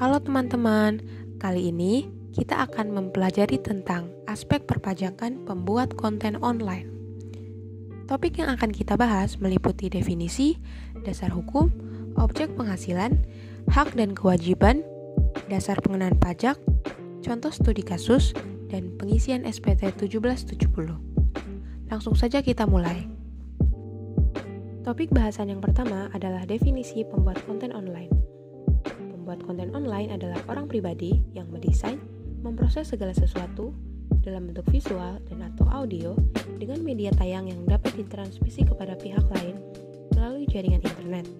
Halo teman-teman, kali ini kita akan mempelajari tentang aspek perpajakan pembuat konten online. Topik yang akan kita bahas meliputi definisi, dasar hukum, objek penghasilan, hak dan kewajiban, dasar pengenaan pajak, contoh studi kasus, dan pengisian SPT 1770. Langsung saja kita mulai. Topik bahasan yang pertama adalah definisi pembuat konten online. Pembuat konten online adalah orang pribadi yang mendesain, memproses segala sesuatu dalam bentuk visual dan atau audio dengan media tayang yang dapat ditransmisi kepada pihak lain melalui jaringan internet.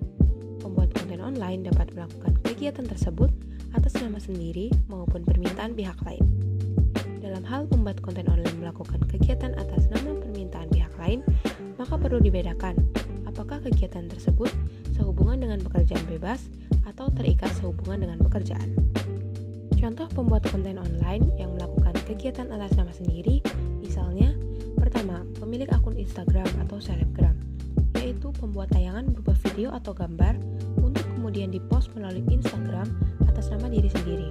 Pembuat konten online dapat melakukan kegiatan tersebut atas nama sendiri maupun permintaan pihak lain. Dalam hal pembuat konten online melakukan kegiatan atas nama permintaan pihak lain, maka perlu dibedakan apakah kegiatan tersebut sehubungan dengan pekerjaan bebas atau terikat sehubungan dengan pekerjaan. Contoh pembuat konten online yang melakukan kegiatan atas nama sendiri, misalnya, pertama, pemilik akun Instagram atau selebgram, yaitu pembuat tayangan berupa video atau gambar untuk kemudian dipost melalui Instagram atas nama diri sendiri.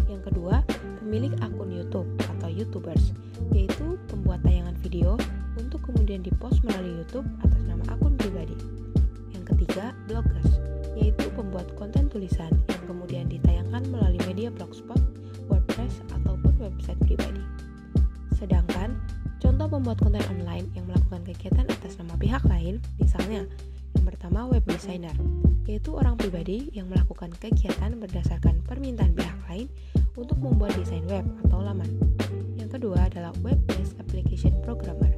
Yang kedua, pemilik akun YouTube atau YouTubers, yaitu pembuat tayangan video untuk kemudian dipost melalui YouTube atas nama akun pribadi. Yang ketiga, bloggers, yaitu pembuat konten tulisan yang kemudian ditayangkan melalui media blogspot, WordPress, ataupun website pribadi. Sedangkan, contoh pembuat konten online yang melakukan kegiatan atas nama pihak lain, misalnya, yang pertama web designer, yaitu orang pribadi yang melakukan kegiatan berdasarkan permintaan pihak lain untuk membuat desain web atau laman. Yang kedua adalah web-based application programmer,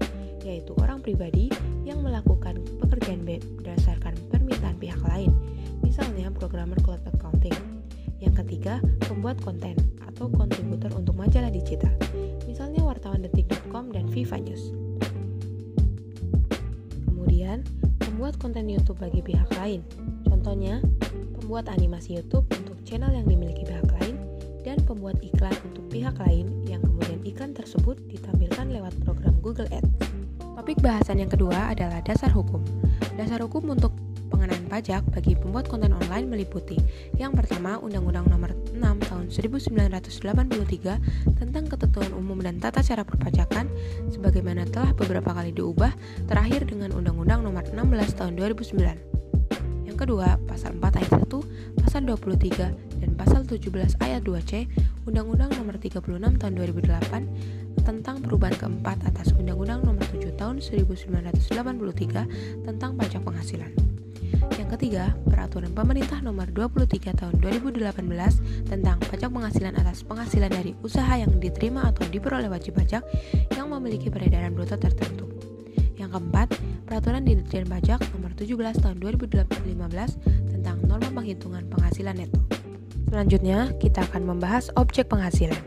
yaitu orang pribadi yang melakukan pekerjaan berdasarkan permintaan pihak lain, misalnya programmer cloud accounting. Yang ketiga, pembuat konten atau kontributor untuk majalah digital, misalnya wartawan detik.com dan Viva News. Kemudian, pembuat konten YouTube bagi pihak lain, contohnya pembuat animasi YouTube untuk channel yang dimiliki pihak lain, dan pembuat iklan untuk pihak lain yang kemudian iklan tersebut ditampilkan lewat program Google Ads. Topik bahasan yang kedua adalah dasar hukum. Dasar hukum untuk pengenaan pajak bagi pembuat konten online meliputi yang pertama Undang-Undang Nomor 6 Tahun 1983 tentang Ketentuan Umum dan Tata Cara Perpajakan sebagaimana telah beberapa kali diubah, terakhir dengan Undang-Undang Nomor 16 Tahun 2009. Yang kedua, Pasal 4 Ayat 1, Pasal 23, dan Pasal 17 Ayat 2C Undang-Undang Nomor 36 Tahun 2008 tentang perubahan keempat atas Undang-Undang Nomor 7 Tahun 1983 tentang pajak penghasilan. Yang ketiga, Peraturan Pemerintah Nomor 23 Tahun 2018 tentang pajak penghasilan atas penghasilan dari usaha yang diterima atau diperoleh wajib pajak yang memiliki peredaran bruto tertentu. Yang keempat, Peraturan Dirjen Pajak Nomor 17 Tahun 2015 tentang norma penghitungan penghasilan neto. Selanjutnya, kita akan membahas objek penghasilan.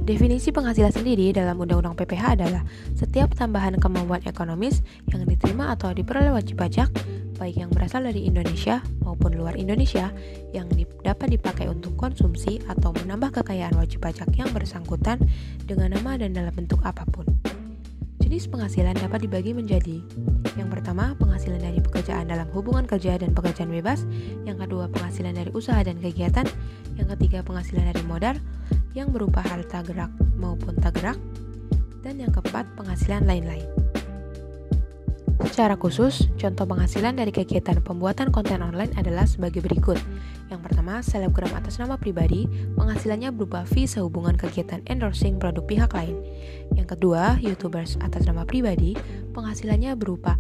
Definisi penghasilan sendiri dalam Undang-Undang PPh adalah setiap tambahan kemampuan ekonomis yang diterima atau diperoleh wajib pajak, baik yang berasal dari Indonesia maupun luar Indonesia, yang dapat dipakai untuk konsumsi atau menambah kekayaan wajib pajak yang bersangkutan dengan nama dan dalam bentuk apapun. Jenis penghasilan dapat dibagi menjadi yang pertama, penghasilan dari pekerjaan dalam hubungan kerja dan pekerjaan bebas. Yang kedua, penghasilan dari usaha dan kegiatan. Yang ketiga, penghasilan dari modal yang berupa harta gerak maupun tak gerak. Dan yang keempat, penghasilan lain-lain. Secara khusus, contoh penghasilan dari kegiatan pembuatan konten online adalah sebagai berikut. Yang pertama, selebgram atas nama pribadi, penghasilannya berupa fee sehubungan kegiatan endorsing produk pihak lain. Yang kedua, YouTubers atas nama pribadi, penghasilannya berupa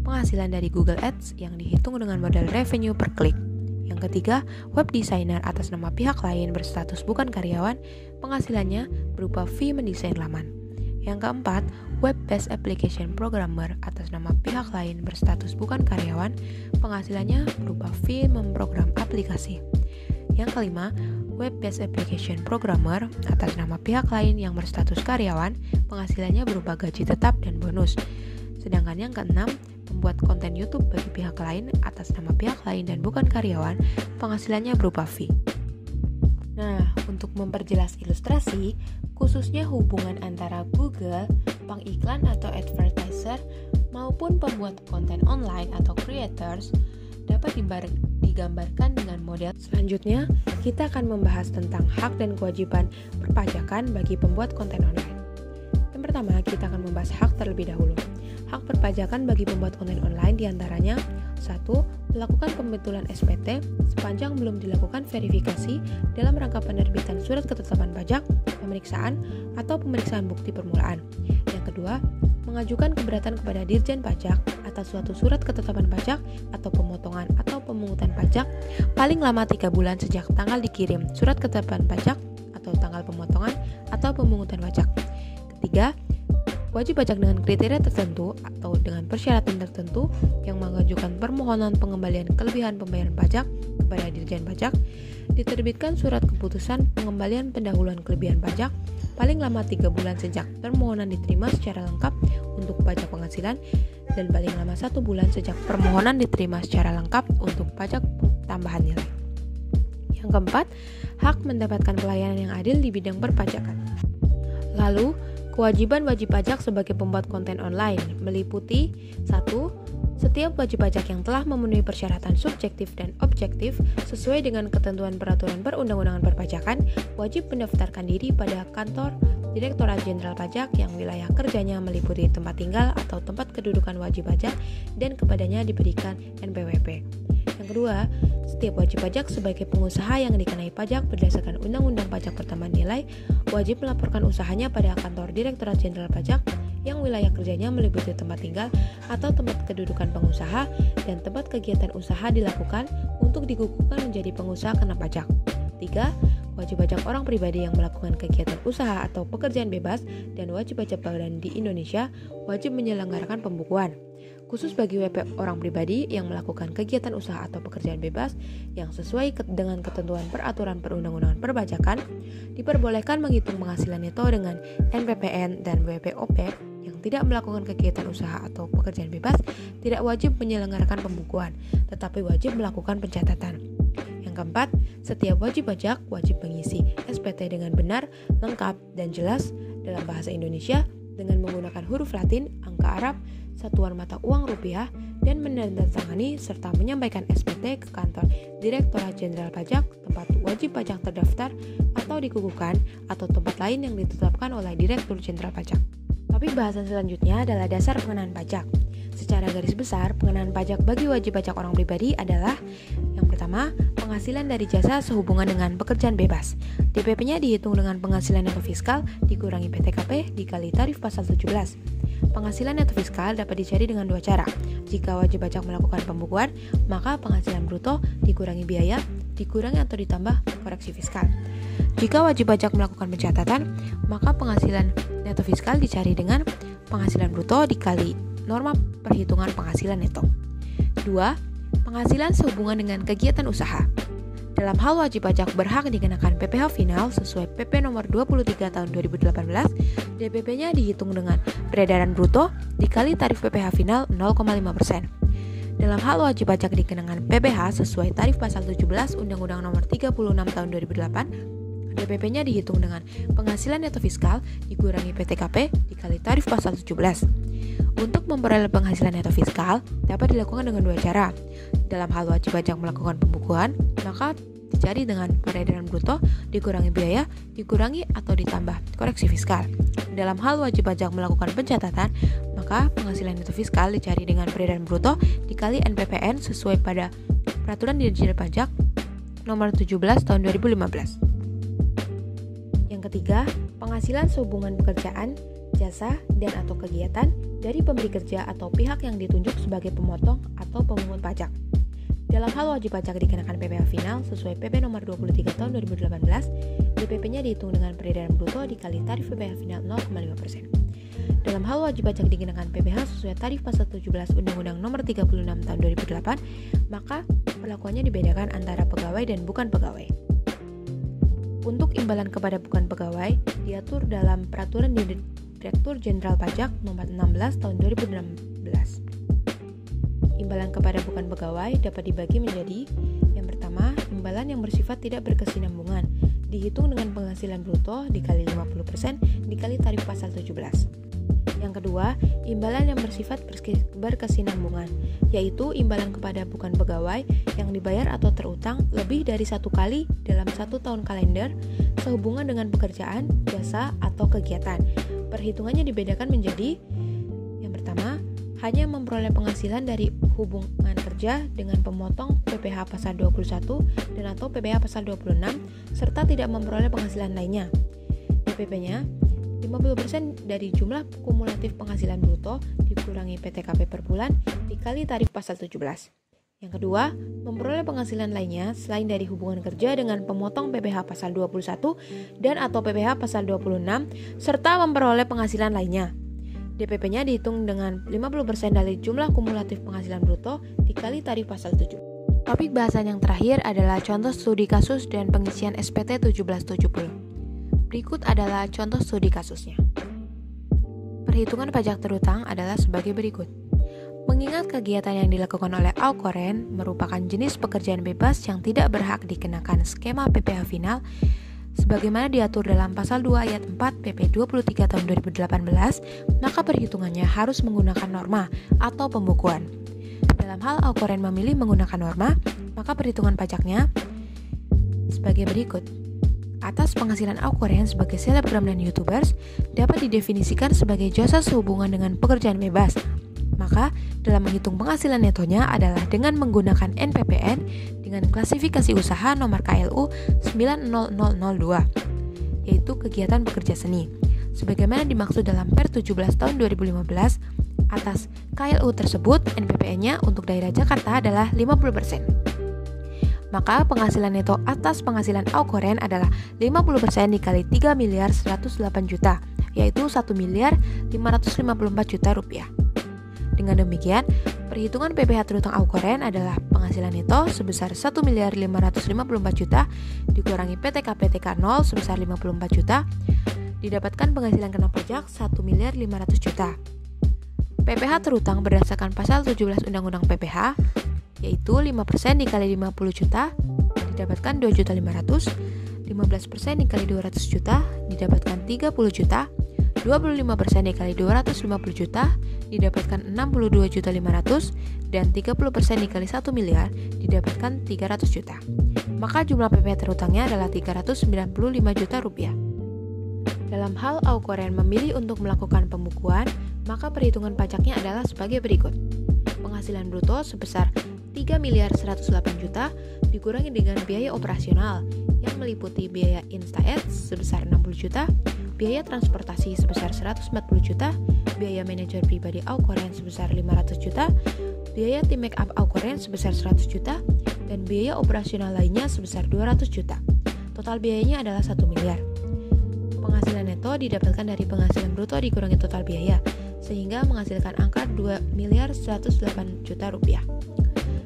penghasilan dari Google Ads yang dihitung dengan modal revenue per klik. Yang ketiga, web designer atas nama pihak lain berstatus bukan karyawan, penghasilannya berupa fee mendesain laman. Yang keempat, web-based application programmer atas nama pihak lain berstatus bukan karyawan, penghasilannya berupa fee memprogram aplikasi. Yang kelima, web-based application programmer atas nama pihak lain yang berstatus karyawan, penghasilannya berupa gaji tetap dan bonus. Sedangkan yang keenam, pembuat konten YouTube bagi pihak lain atas nama pihak lain dan bukan karyawan, penghasilannya berupa fee. Nah, untuk memperjelas ilustrasi, khususnya hubungan antara Google, pengiklan atau advertiser, maupun pembuat konten online atau creators, dapat digambarkan dengan model. Selanjutnya, kita akan membahas tentang hak dan kewajiban perpajakan bagi pembuat konten online. Yang pertama, kita akan membahas hak terlebih dahulu. Hak perpajakan bagi pembuat konten online diantaranya 1. Melakukan pembetulan SPT sepanjang belum dilakukan verifikasi dalam rangka penerbitan surat ketetapan pajak, pemeriksaan, atau pemeriksaan bukti permulaan. Yang kedua, mengajukan keberatan kepada Dirjen Pajak atas suatu surat ketetapan pajak atau pemotongan atau pemungutan pajak paling lama 3 bulan sejak tanggal dikirim surat ketetapan pajak atau tanggal pemotongan atau pemungutan pajak. Ketiga, wajib pajak dengan kriteria tertentu atau dengan persyaratan tertentu yang mengajukan permohonan pengembalian kelebihan pembayaran pajak kepada Dirjen Pajak, diterbitkan surat keputusan pengembalian pendahuluan kelebihan pajak paling lama 3 bulan sejak permohonan diterima secara lengkap untuk pajak penghasilan dan paling lama 1 bulan sejak permohonan diterima secara lengkap untuk pajak tambahan nilai. Yang keempat, hak mendapatkan pelayanan yang adil di bidang perpajakan. Lalu, kewajiban wajib pajak sebagai pembuat konten online meliputi 1. Setiap wajib pajak yang telah memenuhi persyaratan subjektif dan objektif sesuai dengan ketentuan peraturan perundang-undangan perpajakan wajib mendaftarkan diri pada kantor Direktorat Jenderal Pajak yang wilayah kerjanya meliputi tempat tinggal atau tempat kedudukan wajib pajak dan kepadanya diberikan NPWP. Yang kedua, setiap wajib pajak sebagai pengusaha yang dikenai pajak berdasarkan Undang-Undang Pajak Pertambahan Nilai wajib melaporkan usahanya pada kantor Direktorat Jenderal Pajak yang wilayah kerjanya meliputi tempat tinggal atau tempat kedudukan pengusaha dan tempat kegiatan usaha dilakukan untuk dikukuhkan menjadi pengusaha kena pajak. 3. Wajib pajak orang pribadi yang melakukan kegiatan usaha atau pekerjaan bebas dan wajib pajak badan di Indonesia wajib menyelenggarakan pembukuan. Khusus bagi WP orang pribadi yang melakukan kegiatan usaha atau pekerjaan bebas yang sesuai dengan ketentuan peraturan perundang-undangan perpajakan, diperbolehkan menghitung penghasilan neto dengan NPPN dan WPOP. Yang tidak melakukan kegiatan usaha atau pekerjaan bebas tidak wajib menyelenggarakan pembukuan, tetapi wajib melakukan pencatatan. Yang keempat, setiap wajib pajak wajib mengisi SPT dengan benar, lengkap, dan jelas dalam bahasa Indonesia dengan menggunakan huruf Latin, angka Arab, satuan mata uang rupiah, dan menandatangani serta menyampaikan SPT ke kantor Direktorat Jenderal Pajak tempat wajib pajak terdaftar atau dikukuhkan atau tempat lain yang ditetapkan oleh Direktur Jenderal Pajak. Topik bahasan selanjutnya adalah dasar pengenaan pajak. Secara garis besar, pengenaan pajak bagi wajib pajak orang pribadi adalah yang pertama, penghasilan dari jasa sehubungan dengan pekerjaan bebas. DPP-nya dihitung dengan penghasilan neto fiskal dikurangi PTKP dikali tarif pasal 17. Penghasilan neto fiskal dapat dicari dengan dua cara. Jika wajib pajak melakukan pembukuan, maka penghasilan bruto dikurangi biaya, dikurangi atau ditambah koreksi fiskal. Jika wajib pajak melakukan pencatatan, maka penghasilan neto fiskal dicari dengan penghasilan bruto dikali norma perhitungan penghasilan neto. 2. Penghasilan sehubungan dengan kegiatan usaha. Dalam hal wajib pajak berhak dikenakan PPh final sesuai PP nomor 23 tahun 2018, DPP-nya dihitung dengan peredaran bruto dikali tarif PPh final 0,5%. Dalam hal wajib pajak dikenakan PPh sesuai tarif pasal 17 Undang-Undang nomor 36 tahun 2008, DPP-nya dihitung dengan penghasilan neto fiskal dikurangi PTKP dikali tarif pasal 17. Untuk memperoleh penghasilan neto fiskal dapat dilakukan dengan dua cara. Dalam hal wajib pajak melakukan pembukuan, maka dicari dengan peredaran bruto dikurangi biaya, dikurangi atau ditambah koreksi fiskal. Dalam hal wajib pajak melakukan pencatatan, maka penghasilan neto fiskal dicari dengan peredaran bruto dikali NPPN sesuai pada Peraturan Dirjen Pajak nomor 17 tahun 2015. Yang ketiga, penghasilan sehubungan pekerjaan, jasa, dan atau kegiatan dari pemberi kerja atau pihak yang ditunjuk sebagai pemotong atau pemungut pajak. Dalam hal wajib pajak dikenakan PPh final sesuai PP nomor 23 tahun 2018, DPP-nya dihitung dengan peredaran bruto dikali tarif PPh final 0,5%. Dalam hal wajib pajak dikenakan PPh sesuai tarif pasal 17 Undang-Undang nomor 36 tahun 2008, maka perlakuannya dibedakan antara pegawai dan bukan pegawai. Untuk imbalan kepada bukan pegawai diatur dalam Peraturan Direktur Jenderal Pajak nomor 16 tahun 2016. Imbalan kepada bukan pegawai dapat dibagi menjadi yang pertama, imbalan yang bersifat tidak berkesinambungan, dihitung dengan penghasilan bruto dikali 50% dikali tarif pasal 17. Yang kedua, imbalan yang bersifat berkesinambungan, yaitu imbalan kepada bukan pegawai yang dibayar atau terutang lebih dari 1 kali dalam 1 tahun kalender sehubungan dengan pekerjaan, jasa, atau kegiatan. Perhitungannya dibedakan menjadi yang pertama, hanya memperoleh penghasilan dari hubungan kerja dengan pemotong PPh pasal 21 dan atau PPh pasal 26 serta tidak memperoleh penghasilan lainnya. DPP-nya 50% dari jumlah kumulatif penghasilan bruto dikurangi PTKP per bulan dikali tarif pasal 17. Yang kedua, memperoleh penghasilan lainnya selain dari hubungan kerja dengan pemotong PPh pasal 21 dan atau PPh pasal 26 serta memperoleh penghasilan lainnya. DPP-nya dihitung dengan 50% dari jumlah kumulatif penghasilan bruto dikali tarif pasal 7. Topik bahasan yang terakhir adalah contoh studi kasus dan pengisian SPT 1770. Berikut adalah contoh studi kasusnya. Perhitungan pajak terutang adalah sebagai berikut. Mengingat kegiatan yang dilakukan oleh Aukoren merupakan jenis pekerjaan bebas yang tidak berhak dikenakan skema PPh final, sebagaimana diatur dalam pasal 2 ayat 4 PP 23 tahun 2018, maka perhitungannya harus menggunakan norma atau pembukuan. Dalam hal Aukoren memilih menggunakan norma, maka perhitungan pajaknya sebagai berikut. Atas penghasilan Aukoren sebagai selebgram dan YouTubers dapat didefinisikan sebagai jasa sehubungan dengan pekerjaan bebas. Maka, dalam menghitung penghasilan netonya adalah dengan menggunakan NPPN dengan klasifikasi usaha nomor KLU 90002, yaitu kegiatan pekerja seni. Sebagaimana dimaksud dalam Per 17 tahun 2015, atas KLU tersebut NPPN-nya untuk daerah Jakarta adalah 50%. Maka penghasilan neto atas penghasilan Aukoren adalah 50% dikali 3 miliar 108 juta, yaitu 1 miliar 554 juta rupiah. Dengan demikian, perhitungan PPh terutang Aukoren adalah penghasilan neto sebesar 1 miliar 554 juta dikurangi PTKP TK 0 sebesar 54 juta, didapatkan penghasilan kena pajak 1 miliar 500 juta. PPh terutang berdasarkan pasal 17 Undang-Undang PPh, yaitu 5% dikali 50 juta, didapatkan 2.500.000, 15% dikali 200 juta, didapatkan 30 juta, 25% dikali 250 juta, didapatkan 62.500.000, dan 30% dikali 1 miliar, didapatkan 300 juta. Maka jumlah PPh terutangnya adalah 395 juta rupiah. Dalam hal Aukoren memilih untuk melakukan pembukuan, maka perhitungan pajaknya adalah sebagai berikut. Penghasilan bruto sebesar 3 miliar 108 juta dikurangi dengan biaya operasional yang meliputi biaya Insta-Ads sebesar 60 juta, biaya transportasi sebesar 140 juta, biaya manajer pribadi Aukoren sebesar 500 juta, biaya tim make up Aukoren sebesar 100 juta, dan biaya operasional lainnya sebesar 200 juta. Total biayanya adalah 1 miliar. Penghasilan neto didapatkan dari penghasilan bruto dikurangi total biaya, sehingga menghasilkan angka 2 miliar 108 juta rupiah.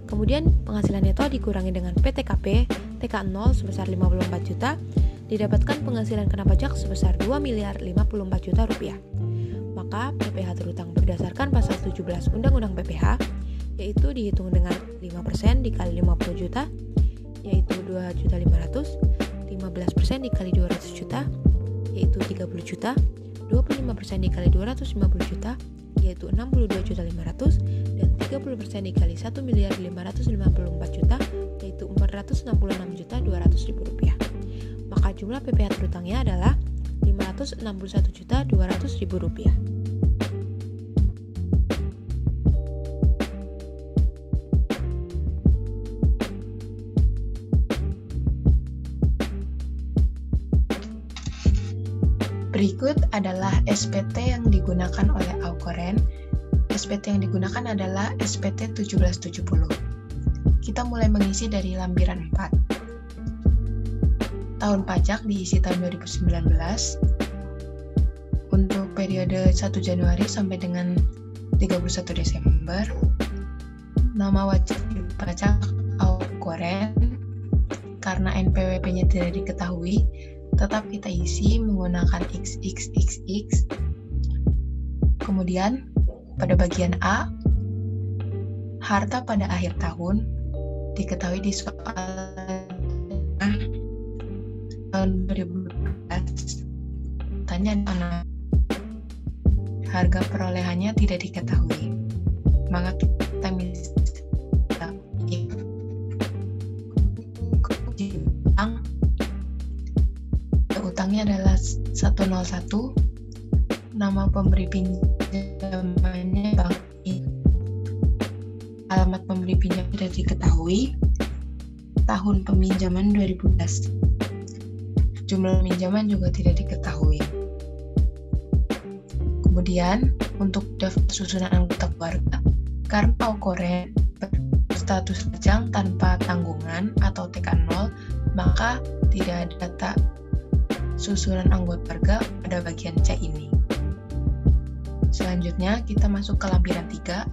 Kemudian penghasilan neto dikurangi dengan PTKP TK 0 sebesar 54 juta, didapatkan penghasilan kena pajak sebesar 2 miliar 54 juta rupiah. Maka PPh terutang berdasarkan pasal 17 Undang-Undang PPh, yaitu dihitung dengan 5% dikali 50 juta, yaitu 2.500.000, 15% dikali 200 juta, yaitu 30 juta, 25% dikali 250 juta, yaitu 62.500.000, dan 30% dikali 1 miliar 554 juta, yaitu 466.200.000 rupiah. Maka jumlah PPh terutangnya adalah 561.200.000 rupiah. Berikut adalah SPT yang digunakan oleh Aukoren. SPT yang digunakan adalah SPT 1770. Kita mulai mengisi dari lampiran 4. Tahun pajak diisi tahun 2019. Untuk periode 1 Januari sampai dengan 31 Desember. Nama wajib pajak Aukoren. Karena NPWP-nya tidak diketahui, tetap kita isi menggunakan XXXX. Kemudian pada bagian A, harta pada akhir tahun diketahui di soal tahun 2012. Tanya mana harga perolehannya tidak diketahui. Maka kita bisa utangnya adalah 101, nama pemberi pinjamannya Bank I, alamat pemberi pinjam tidak diketahui, tahun peminjaman 2012, jumlah pinjaman juga tidak diketahui. Kemudian untuk daftar susunan anggota keluarga, karena Aukoren berstatus lajang tanpa tanggungan atau TK0, maka tidak ada data susunan anggota keluarga pada bagian C ini. Selanjutnya kita masuk ke lampiran 3.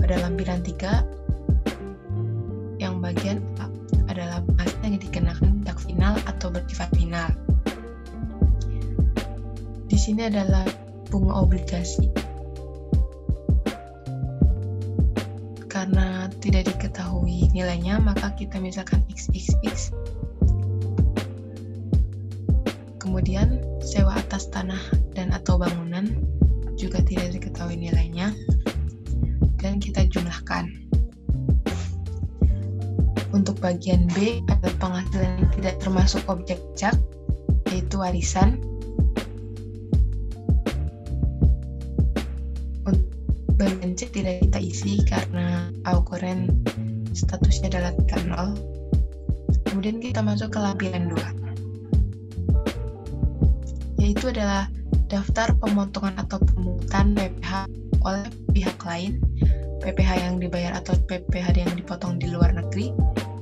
Pada lampiran 3 yang bagian A adalah penghasilan yang dikenakan pajak final atau bersifat final. Di sini adalah bunga obligasi. Karena tidak diketahui nilainya, maka kita misalkan XXX. Kemudian sewa atas tanah dan atau bangunan juga tidak diketahui nilainya, dan kita jumlahkan. Untuk bagian B adalah penghasilan yang tidak termasuk objek pajak, yaitu warisan. Untuk bagian C tidak kita isi karena Aukoren statusnya adalah TK0. Kemudian kita masuk ke lampiran 2, yaitu adalah daftar pemotongan atau pemungutan PPh oleh pihak lain, PPh yang dibayar atau PPh yang dipotong di luar negeri,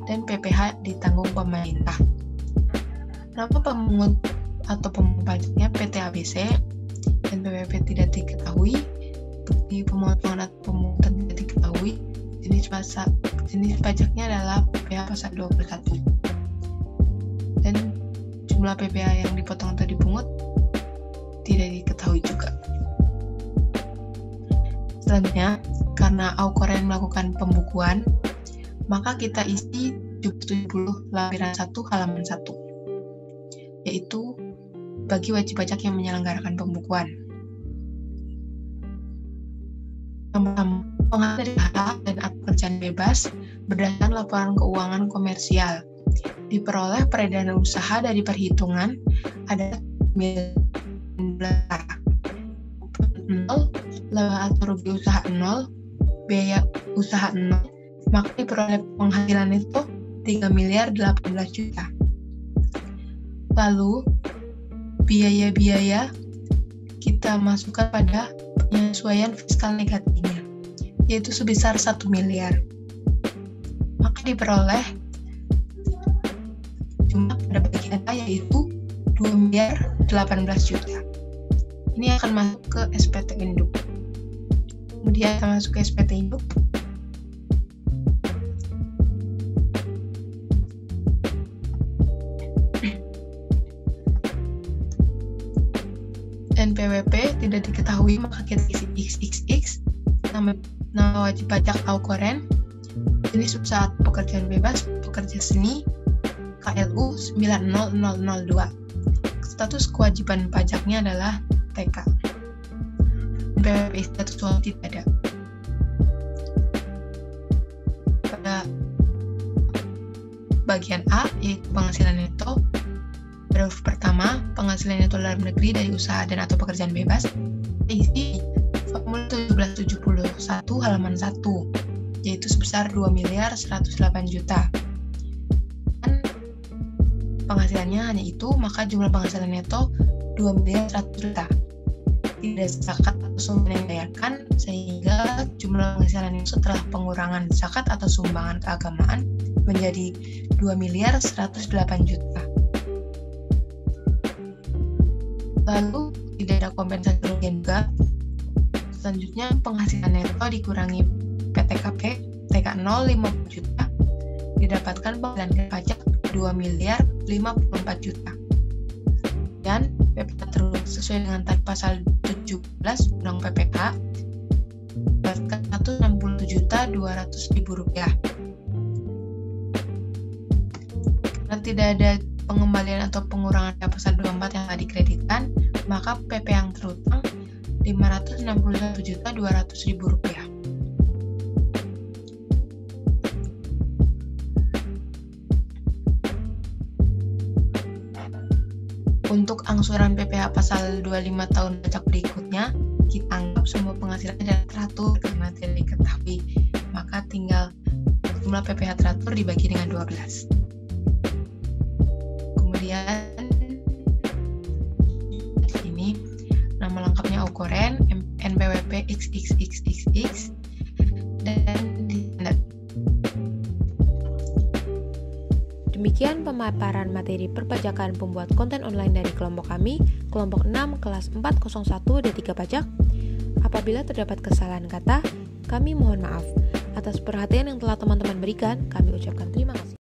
dan PPh ditanggung pemerintah. Nama pemungut atau pemungut pajaknya PT ABC, dan PPP tidak diketahui, bukti pemotongan atau pemungutan tidak diketahui, jenis pajaknya adalah PPh pasal 21, dan jumlah PPh yang dipotong atau dipungut tidak diketahui juga. Selanjutnya, karena Aukoren melakukan pembukuan, maka kita isi 70 lampiran 1 halaman 1, yaitu bagi wajib pajak yang menyelenggarakan pembukuan. Penghasilan dari hak dan pekerjaan bebas berdasarkan laporan keuangan komersial diperoleh peredaran usaha dari perhitungan ada 0, laba atau rugi usaha 0, biaya usaha 0, maka diperoleh penghasilan itu 3.018 juta. Lalu biaya-biaya kita masukkan pada penyesuaian fiskal negatifnya, yaitu sebesar 1 miliar. Maka diperoleh jumlah pada bagian A yaitu 2.018 juta. Ini akan masuk ke SPT induk. Kemudian akan masuk ke SPT induk. Dan PWP tidak diketahui, maka kita isi XXX, nama wajib pajak Aukoren, jenis usaha pekerjaan bebas, pekerja seni, KLU 90002. Status kewajiban pajaknya adalah TK. PWP status uang tidak ada. Pada bagian A, yaitu penghasilan neto, pada huruf pertama, penghasilan neto dalam negeri dari usaha dan atau pekerjaan bebas, isi formulir 1771 halaman 1, yaitu sebesar 2.108 juta. Dan penghasilannya hanya itu, maka jumlah penghasilan neto 2.100 juta. Tidak zakat atau sumbangan yang dibayarkan, sehingga jumlah penghasilan itu setelah pengurangan zakat atau sumbangan keagamaan menjadi 2.108 juta. Lalu tidak ada kompensasi kerugian juga. Selanjutnya penghasilan neto dikurangi PTKP TK0 50 juta, didapatkan penghasilan pajak 2.054 juta. Dan PPh terus sesuai dengan pasal 17 Undang PPh dapatkan Rp160.200.000. Karena tidak ada pengembalian atau pengurangan pasal 24 yang telah dikreditkan, maka PP yang terutang Rp561.200.000. Untuk angsuran PPh pasal 25 tahun pajak berikutnya, kita anggap semua penghasilan adalah teratur karena tidak diketahui, maka tinggal jumlah PPh teratur dibagi dengan 12. Kemudian ini nama lengkapnya Aukoren, NPWP XXXXX, dan ditanda. Demikian pemaparan materi perpajakan pembuat konten online dari kelompok kami, kelompok 6 kelas 401 D3 Pajak. Apabila terdapat kesalahan kata, kami mohon maaf. Atas perhatian yang telah teman-teman berikan, kami ucapkan terima kasih.